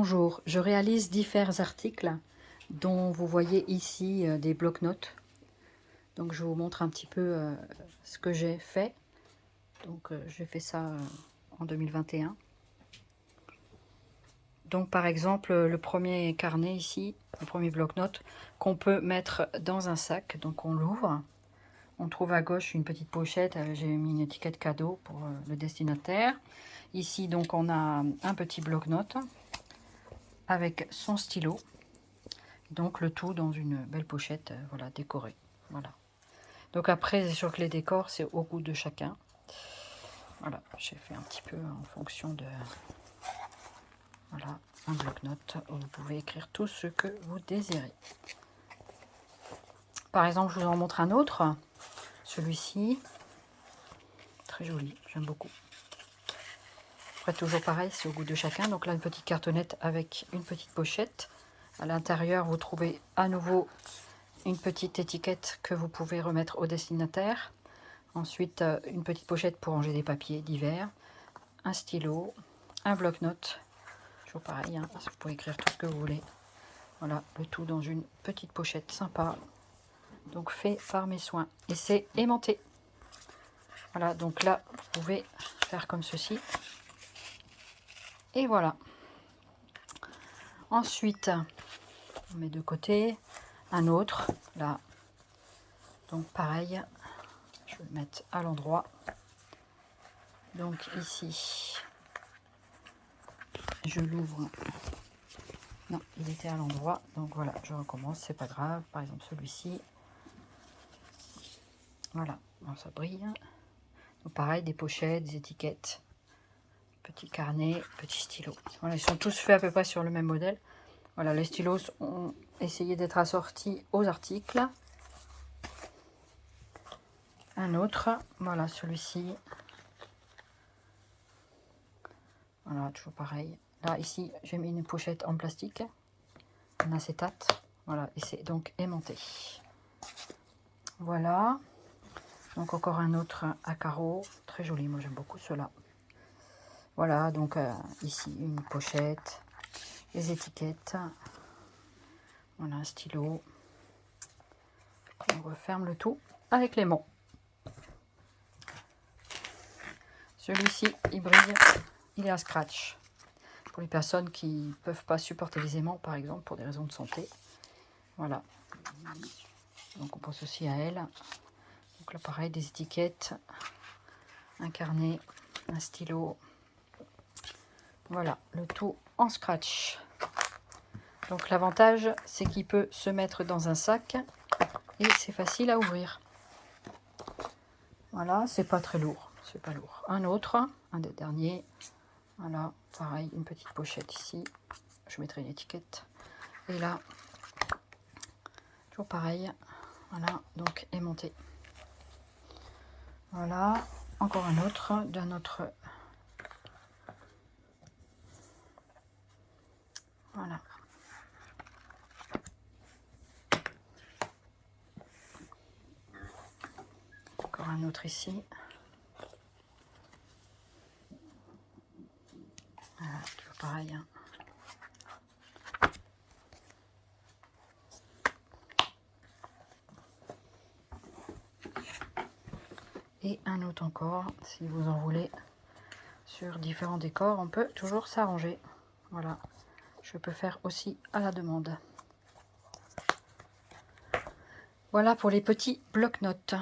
Bonjour, je réalise divers articles dont vous voyez ici des blocs-notes. Donc je vous montre un petit peu ce que j'ai fait. Donc j'ai fait ça en 2021. Donc par exemple le premier carnet ici, le premier bloc-notes qu'on peut mettre dans un sac. Donc on l'ouvre. On trouve à gauche une petite pochette, j'ai mis une étiquette cadeau pour le destinataire. Ici donc on a un petit bloc-notes avec son stylo. Donc le tout dans une belle pochette, voilà, décorée. Voilà. Donc après, c'est sûr que les décors, c'est au goût de chacun. Voilà, j'ai fait un petit peu en fonction de... Voilà, un bloc-notes où vous pouvez écrire tout ce que vous désirez. Par exemple, je vous en montre un autre. Celui-ci, très joli, j'aime beaucoup. Après, toujours pareil, c'est au goût de chacun. Donc là, une petite cartonnette avec une petite pochette. À l'intérieur, vous trouvez à nouveau une petite étiquette que vous pouvez remettre au destinataire. Ensuite, une petite pochette pour ranger des papiers divers. Un stylo, un bloc-notes. Toujours pareil, hein, vous pouvez écrire tout ce que vous voulez. Voilà, le tout dans une petite pochette sympa. Donc fait par mes soins. Et c'est aimanté. Voilà, donc là, vous pouvez faire comme ceci. Et voilà. Ensuite, on met de côté un autre, là. Donc pareil, je vais le mettre à l'endroit. Donc ici, je l'ouvre. Non, il était à l'endroit. Donc voilà, je recommence, c'est pas grave. Par exemple celui-ci. Voilà, bon, ça brille. Donc pareil, des pochettes, des étiquettes. Petit carnet, petit stylo. Voilà, ils sont tous faits à peu près sur le même modèle. Voilà, les stylos ont essayé d'être assortis aux articles. Un autre, voilà celui-ci. Voilà, toujours pareil. Là, ici, j'ai mis une pochette en plastique, en acétate. Voilà, et c'est donc aimanté. Voilà. Donc encore un autre à carreaux. Très joli, moi j'aime beaucoup cela. Voilà, donc ici, une pochette, les étiquettes. Voilà, un stylo. On referme le tout avec l'aimant. Celui-ci, il brille, il est à scratch. Pour les personnes qui ne peuvent pas supporter les aimants, par exemple, pour des raisons de santé. Voilà. Donc on pense aussi à elle. Donc là, pareil, des étiquettes, un carnet, un stylo. Voilà, le tout en scratch. Donc l'avantage, c'est qu'il peut se mettre dans un sac et c'est facile à ouvrir. Voilà, c'est pas très lourd, c'est pas lourd. Un autre, un des derniers. Voilà, pareil, une petite pochette ici. Je mettrai une étiquette. Et là, toujours pareil. Voilà, donc aimanté. Voilà, encore un autre d'un autre. Voilà. Encore un autre ici. Voilà, toujours pareil. Hein. Et un autre encore, si vous en voulez, sur différents décors, on peut toujours s'arranger. Voilà, je peux faire aussi à la demande. Voilà pour les petits blocs-notes.